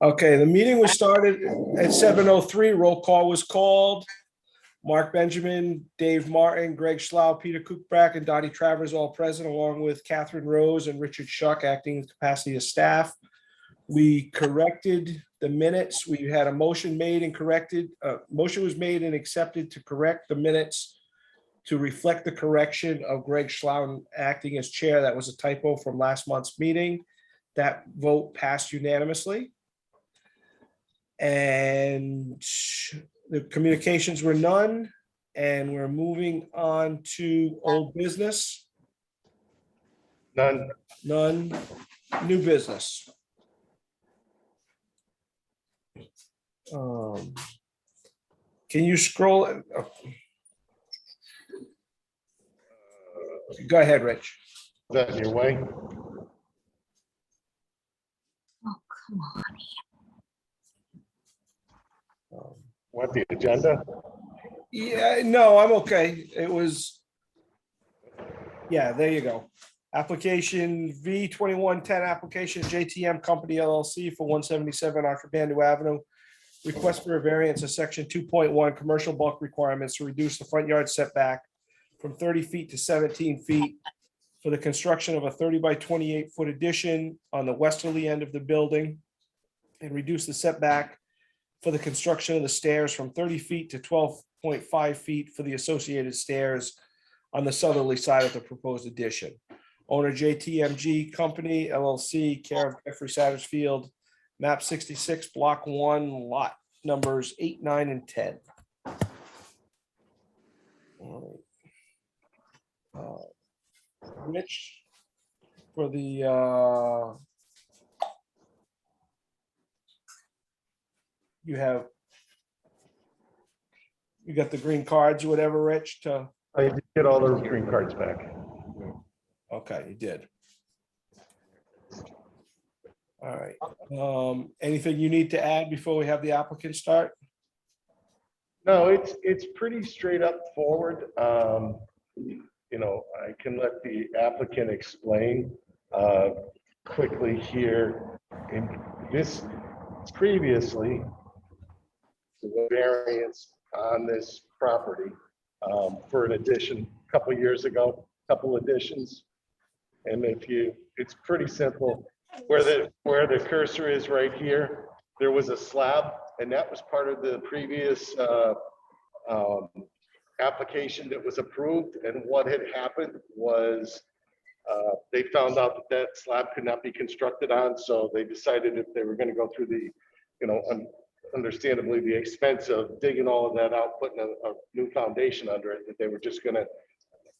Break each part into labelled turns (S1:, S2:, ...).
S1: Okay, the meeting was started at 7:03. Roll call was called. Mark Benjamin, Dave Martin, Greg Schlau, Peter Kuchbrack, and Dottie Travers all present, along with Catherine Rose and Richard Schuck acting in capacity of staff. We corrected the minutes. We had a motion made and corrected. Motion was made and accepted to correct the minutes to reflect the correction of Greg Schlau acting as chair. That was a typo from last month's meeting. That vote passed unanimously. And the communications were none, and we're moving on to old business.
S2: None.
S1: None. New business. Can you scroll? Go ahead, Rich.
S2: Is that in your way?
S3: Oh, come on.
S2: Want the agenda?
S1: Yeah, no, I'm okay. It was, yeah, there you go. Application V2110 application, JTM Company LLC for 177 Arthur Avenue. Request for a variance of section 2.1 commercial bulk requirements to reduce the front yard setback from 30 feet to 17 feet for the construction of a 30 by 28 foot addition on the westerly end of the building, and reduce the setback for the construction of the stairs from 30 feet to 12.5 feet for the associated stairs on the southerly side of the proposed addition. Owner JTMG Company LLC, care of Jeffrey Sattersfield, map 66, block 1, lot numbers 8, 9, and 10. All right. Rich, for the you got the green cards or whatever, Rich, to,
S2: I did get all those green cards back.
S1: okay, you did. All right. Anything you need to add before we have the applicant start?
S2: No, it's pretty straight up forward. You know, I can let the applicant explain quickly here. In this previously the variance on this property for an addition a couple of years ago, couple additions. And it's pretty simple. Where the cursor is right here, there was a slab, and that was part of the previous application that was approved. And what had happened was they found out that slab could not be constructed on, so they decided if they were going to go through the, you know, understandably the expense of digging all of that out, putting a new foundation under it, that they were just going to,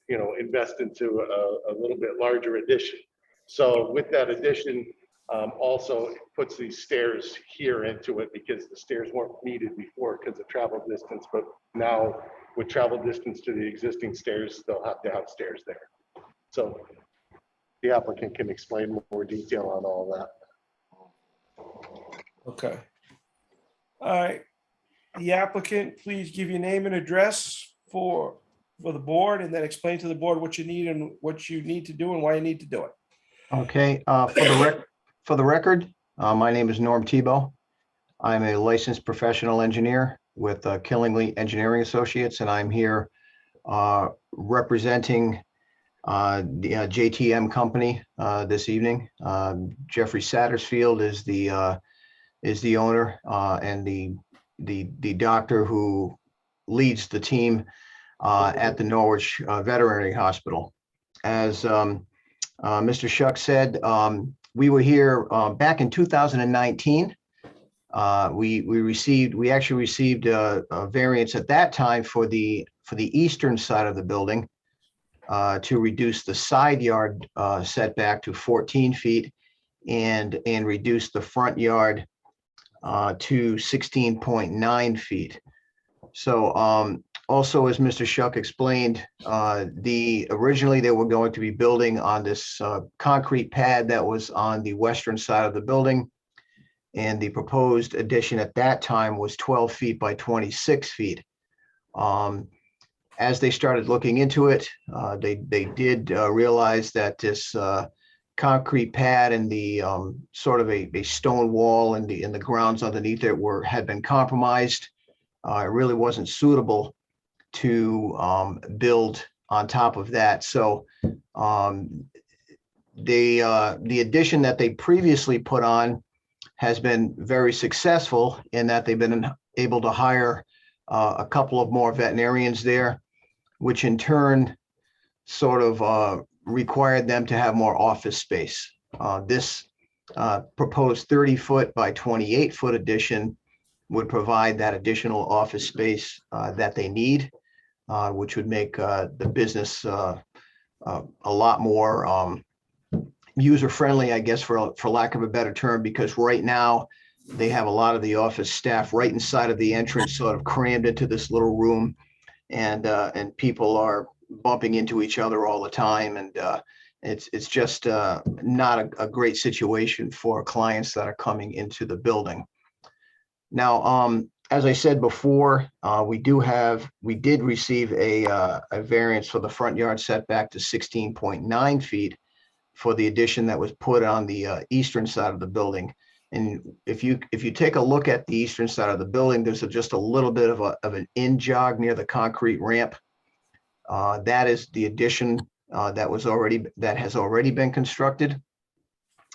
S2: you know, invest into a little bit larger addition. So with that addition, also it puts these stairs here into it, because the stairs weren't needed before because of travel distance, but now with travel distance to the existing stairs, they'll have to have stairs there. So the applicant can explain more detail on all that.
S1: Okay. All right. The applicant, please give your name and address for the board, and then explain to the board what you need and what you need to do and why you need to do it.
S4: Okay, for the record, my name is Norm Tebow. I'm a licensed professional engineer with Killingly Engineering Associates, and I'm here representing the JTM Company this evening. Jeffrey Sattersfield is the owner and the doctor who leads the team at the Norwich Veterinary Hospital. As Mr. Schuck said, we were here back in 2019. We actually received a variance at that time for the eastern side of the building to reduce the side yard setback to 14 feet and reduce the front yard to 16.9 feet. So also, as Mr. Schuck explained, originally they were going to be building on this concrete pad that was on the western side of the building. And the proposed addition at that time was 12 feet by 26 feet. As they started looking into it, they did realize that this concrete pad and the sort of a stone wall and the grounds underneath it had been compromised. It really wasn't suitable to build on top of that. So the addition that they previously put on has been very successful in that they've been able to hire a couple of more veterinarians there, which in turn sort of required them to have more office space. This proposed 30-foot by 28-foot addition would provide that additional office space that they need, which would make the business a lot more user-friendly, I guess, for lack of a better term, because right now they have a lot of the office staff right inside of the entrance, sort of crammed into this little room, and people are bumping into each other all the time, and it's just not a great situation for clients that are coming into the building. Now, as I said before, we did receive a variance for the front yard setback to 16.9 feet for the addition that was put on the eastern side of the building. And if you take a look at the eastern side of the building, there's just a little bit of an in jog near the concrete ramp. That is the addition that has already been constructed.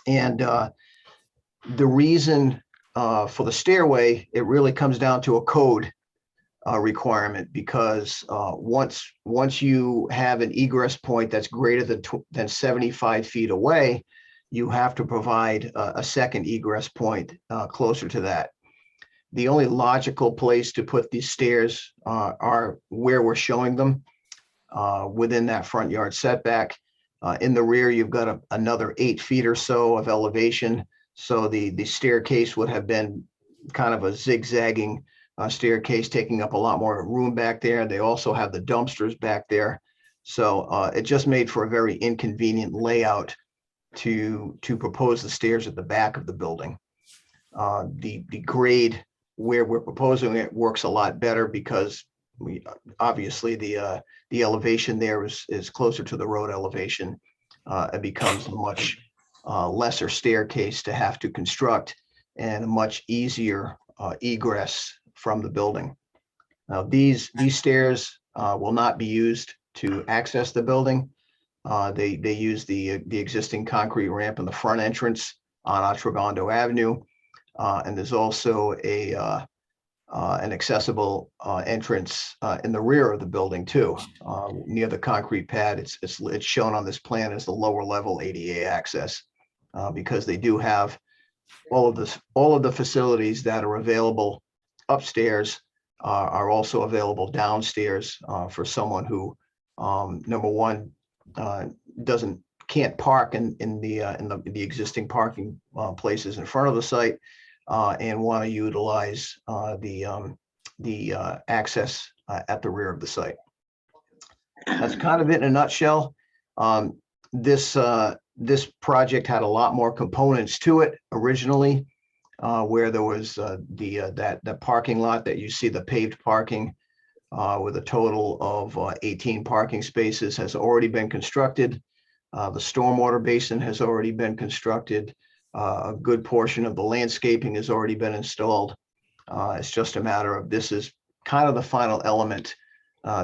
S4: And the reason for the stairway, it really comes down to a code requirement, because once you have an egress point that's greater than 75 feet away, you have to provide a second egress point closer to that. The only logical place to put these stairs are where we're showing them, within that front yard setback. In the rear, you've got another 8 feet or so of elevation. So the staircase would have been kind of a zigzagging staircase, taking up a lot more room back there. They also have the dumpsters back there. So it just made for a very inconvenient layout to propose the stairs at the back of the building. The grade where we're proposing it works a lot better, because obviously the elevation there is closer to the road elevation. It becomes a much lesser staircase to have to construct, and a much easier egress from the building. Now, these stairs will not be used to access the building. They use the existing concrete ramp in the front entrance on Otravando Avenue, and there's also an accessible entrance in the rear of the building too, near the concrete pad. It's shown on this plan as the lower level ADA access, because they do have all of the facilities that are available upstairs are also available downstairs for someone who, number one, can't park in the existing parking places in front of the site, and want to utilize the access at the rear of the site. That's kind of it in a nutshell. This project had a lot more components to it originally, where there was that parking lot that you see, the paved parking, with a total of 18 parking spaces, has already been constructed. The stormwater basin has already been constructed. A good portion of the landscaping has already been installed. It's just a matter of, this is kind of the final element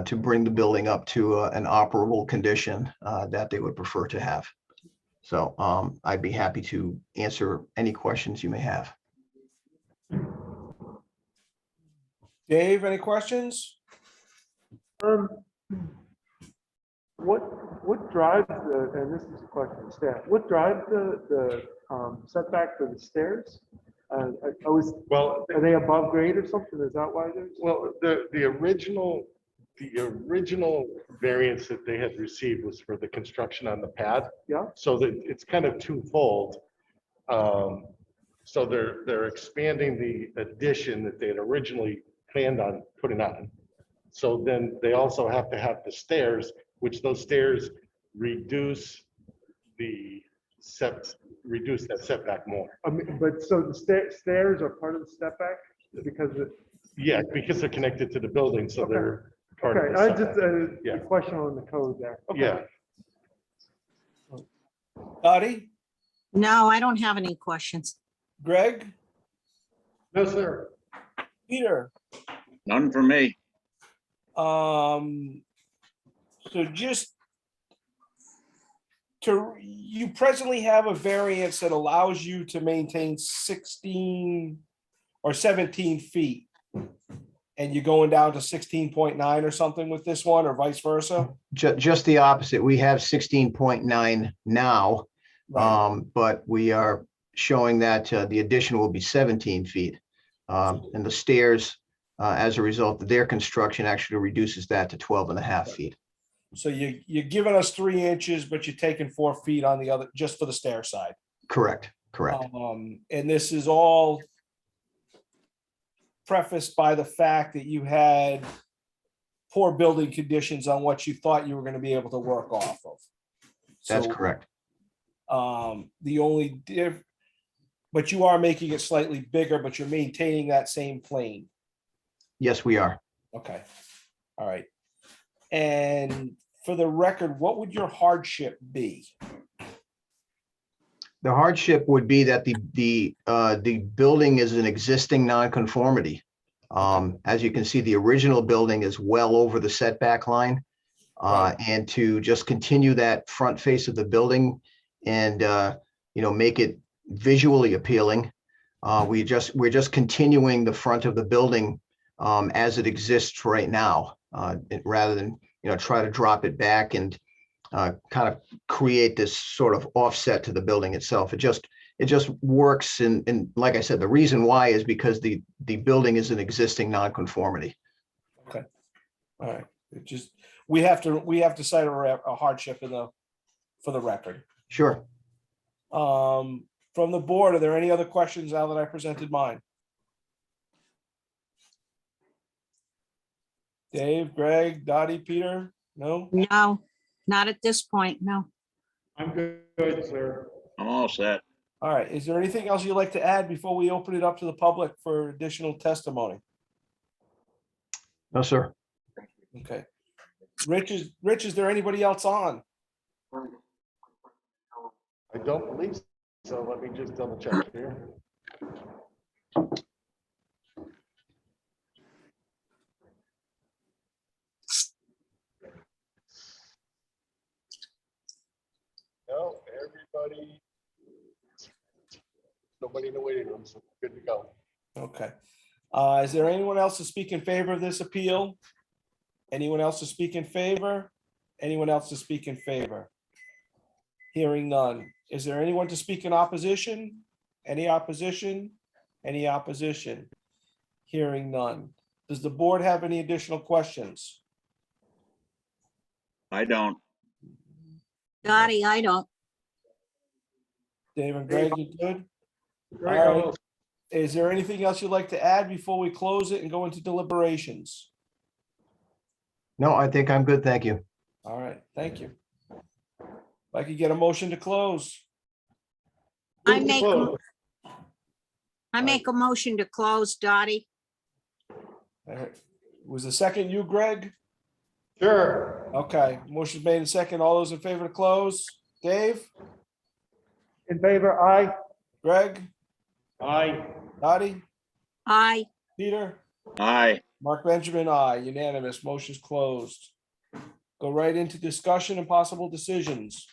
S4: to bring the building up to an operable condition that they would prefer to have. So I'd be happy to answer any questions you may have.
S1: Dave, any questions?
S5: What drives the, and this is a question to staff, what drives the setback for the stairs?
S2: Well,
S5: Are they above grade or something? Is that why there's?
S2: well, the original variance that they had received was for the construction on the pad.
S5: Yeah.
S2: So that it's kind of twofold. So they're expanding the addition that they had originally planned on putting on. So then they also have to have the stairs, which those stairs reduce that setback more.
S5: I mean, but so the stairs are part of the step back because it.
S2: Yeah, because they're connected to the building, so
S5: Okay.
S2: they're part
S5: Okay,
S2: of the
S5: I
S2: setback.
S5: just
S2: Yeah.
S5: a question on the code there. Okay.
S2: Yeah.
S1: Dottie,
S3: No, I don't have any questions.
S1: Greg,
S2: No, sir.
S1: Peter.
S6: None for me.
S1: So just you presently have a variance that allows you to maintain 16 or 17 feet. And you're going down to 16.9 or something with this one, or vice versa?
S4: Just the opposite. We have 16.9 now,
S1: Right.
S4: but we are showing that the addition will be 17 feet. And the stairs, as a result of their construction, actually reduces that to 12.5 feet.
S1: So you're giving us 3 inches, but you're taking 4 feet on the other, just for the stair side.
S4: Correct, correct.
S1: And this is all prefaced by the fact that you had poor building conditions on what you thought you were going to be able to work off of.
S4: That's
S1: So,
S4: correct.
S1: The only but you are making it slightly bigger, but you're maintaining that same plane.
S4: Yes, we are.
S1: Okay. All right. And for the record, what would your hardship be?
S4: The hardship would be that the building is an existing nonconformity. As you can see, the original building is well over the setback line.
S1: Right.
S4: And to just continue that front face of the building and, make it visually appealing. We're just continuing the front of the building as it exists right now, rather than, try to drop it back and kind of create this sort of offset to the building itself. It just works. And like I said, the reason why is because the building is an existing nonconformity.
S1: Okay. All right. We have to cite a hardship for the record.
S4: Sure.
S1: From the board, are there any other questions now that I presented mine? Dave, Greg, Dottie, Peter? No?
S3: No, not at this point, no.
S2: I'm good, sir.
S6: I'm all set.
S1: All right. Is there anything else you'd like to add before we open it up to the public for additional testimony?
S4: No, sir.
S1: Okay. Rich, is there anybody else on?
S2: I don't believe so. Let me just double check here. No, everybody. Nobody in the waiting room, so good to go.
S1: Okay. Is there anyone else to speak in favor of this appeal? Anyone else to speak in favor? Anyone else to speak in favor? Hearing none. Is there anyone to speak in opposition? Any opposition? Any opposition? Hearing none. Does the board have any additional questions?
S6: I don't.
S3: Dottie, I don't.
S1: Dave and Greg, you good?
S2: Greg,
S1: All right. Is there anything else you'd like to add before we close it and go into deliberations?
S4: No, I think I'm good. Thank you.
S1: All right, thank you. If I could get a motion to close.
S3: I make a motion to close, Dottie.
S1: All right. Was the second you, Greg?
S2: Sure.
S1: Okay, motion made in second. All those in favor to close? Dave,
S5: In favor, aye.
S1: Greg,
S2: Aye.
S1: Dottie,
S3: Aye.
S1: Peter,
S6: Aye.
S1: Mark Benjamin, aye, unanimous, motion's closed. Go right into discussion and possible decisions.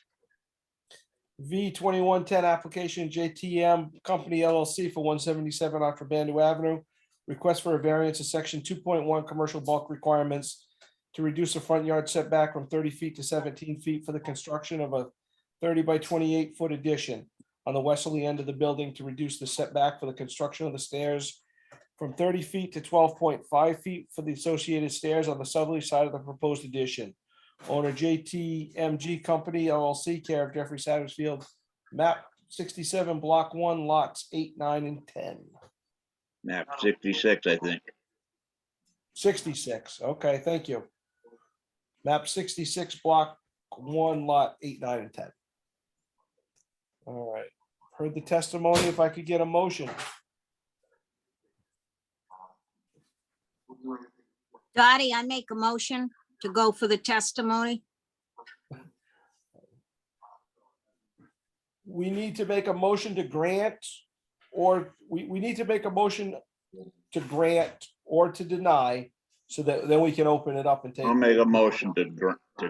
S1: V2110 application, JTM Company LLC for 177 Contraband Avenue. Request for a variance of section 2.1 commercial bulk requirements to reduce the front yard setback from 30 feet to 17 feet for the construction of a 30 by 28 foot addition on the westerly end of the building to reduce the setback for the construction of the stairs from 30 feet to 12.5 feet for the associated stairs on the southerly side of the proposed addition. Owner JTMG Company LLC, care of Jeffrey Sattersfield, map 67, block 1, lots 8, 9, and 10.
S6: Map 66, I think.
S1: 66, okay, thank you. Map 66, block 1, lot 8, 9, and 10. All right, heard the testimony. If I could get a motion.
S3: Dottie, I make a motion to go for the testimony.
S1: we need to make a motion to grant, or we need to make a motion to grant or to deny, so that then we can open it up and take.
S6: I'll make a motion to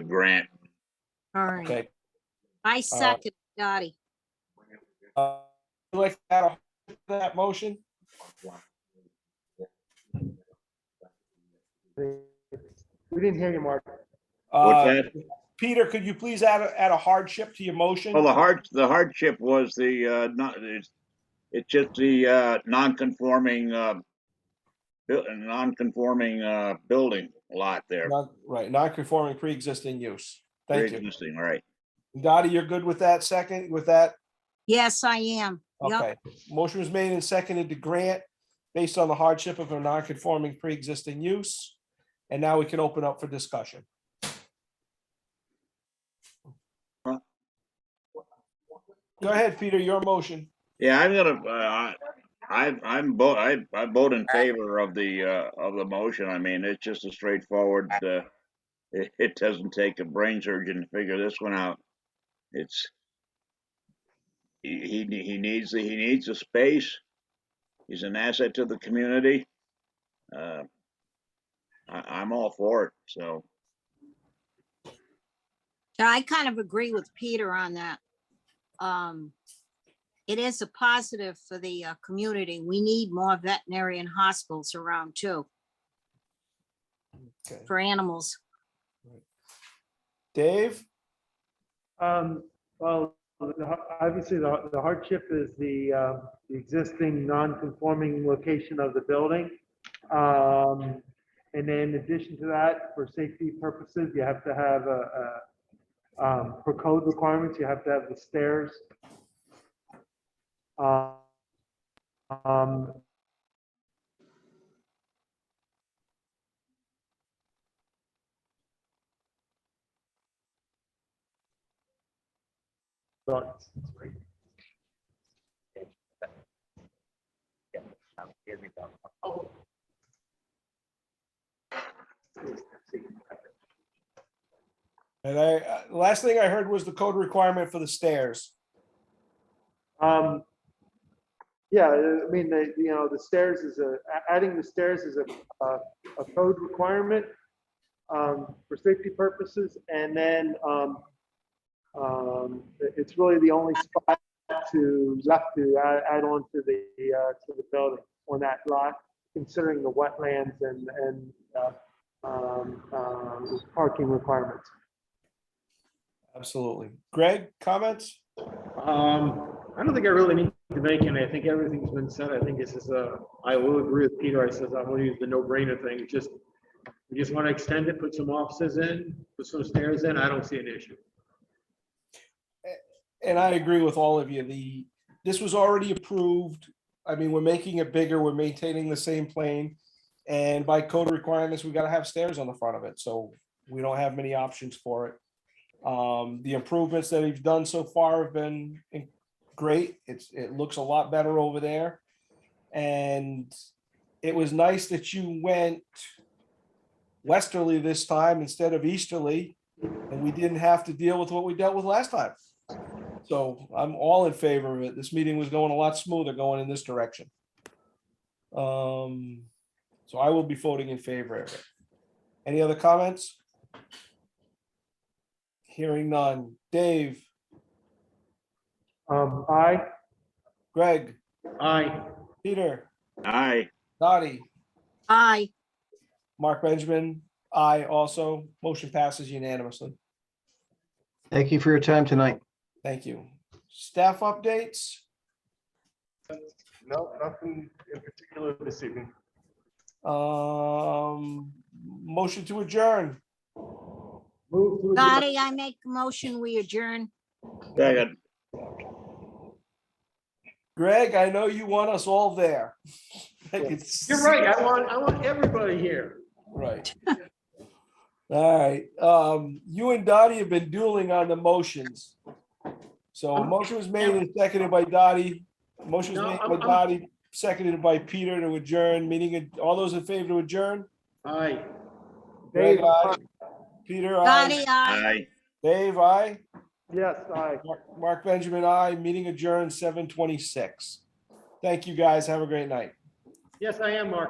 S6: grant.
S3: All right.
S1: Okay.
S3: I second Dottie.
S1: Would you like to add that motion?
S5: We didn't hear you, Mark.
S6: What's
S1: Uh,
S6: that?
S1: Peter, could you please add a hardship to your motion?
S6: Well, the hardship was the, not, it's just the, non-conforming, building lot there.
S1: Right, non-conforming pre-existing use. Thank you.
S6: Pre-existing, right.
S1: Dottie, you're good with that second, with that?
S3: Yes, I am. Yep.
S1: Okay. Motion was made and seconded to grant based on the hardship of a non-conforming pre-existing use. And now we can open up for discussion.
S6: Huh?
S1: Go ahead, Peter, your motion.
S6: Yeah, I'm gonna, I vote in favor of the motion. I mean, it's just a straightforward, it doesn't take a brain surgeon to figure this one out. It's, he needs a space. He's an asset to the community. I'm all for it, so.
S3: Yeah, I kind of agree with Peter on that. It is a positive for the community. We need more veterinarian hospitals around too,
S1: Okay.
S3: for animals.
S1: Dave?
S5: Well, obviously, the hardship is the existing non-conforming location of the building. And then in addition to that, for safety purposes, you have to have for code requirements, you have to have the stairs. But
S1: And last thing I heard was the code requirement for the stairs.
S5: yeah, I mean, the stairs is adding the stairs is a code requirement for safety purposes, and then it's really the only spot left to add on to the building on that lot, considering the wetlands and parking requirements.
S1: Absolutely. Greg, comments?
S7: I don't think I really need to make any. I think everything's been said. I think this is I will agree with Peter. I says I'm going to use the no-brainer thing. We just want to extend it, put some offices in, put some stairs in. I don't see an issue.
S1: And I agree with all of you. This was already approved. I mean, we're making it bigger. We're maintaining the same plane. And by code requirements, we got to have stairs on the front of it. So we don't have many options for it. The improvements that we've done so far have been great. It looks a lot better over there. And it was nice that you went westerly this time instead of easterly, and we didn't have to deal with what we dealt with last time. So I'm all in favor of it. This meeting was going a lot smoother going in this direction. So I will be voting in favor of it. Any other comments? Hearing none. Dave,
S5: Aye.
S1: Greg,
S7: Aye.
S1: Peter,
S6: Aye.
S1: Dottie,
S3: Aye.
S1: Mark Benjamin, aye also. Motion passes unanimously.
S4: Thank you for your time tonight.
S1: Thank you. Staff updates?
S2: No, nothing in particular this evening.
S1: Motion to adjourn.
S5: Move to adjourn.
S3: Dottie, I make a motion, we adjourn.
S6: Second.
S1: Greg, I know you want us all there.
S7: You're right. I want everybody here.
S1: Right. All right. You and Dottie have been dueling on the motions. So a motion was made and seconded by Dottie. Motion was
S7: No,
S1: made by Dottie, seconded by Peter to adjourn. Meeting, all those in favor to adjourn?
S7: Aye.
S1: Greg,
S5: Dave,
S1: aye. Peter, aye.
S3: Dottie, aye.
S6: Aye.
S1: Dave, aye.
S5: Yes, aye.
S1: Mark Benjamin, I. Meeting adjourned 7:26. Thank you, guys. Have a great night.
S7: Yes, I am, Mark.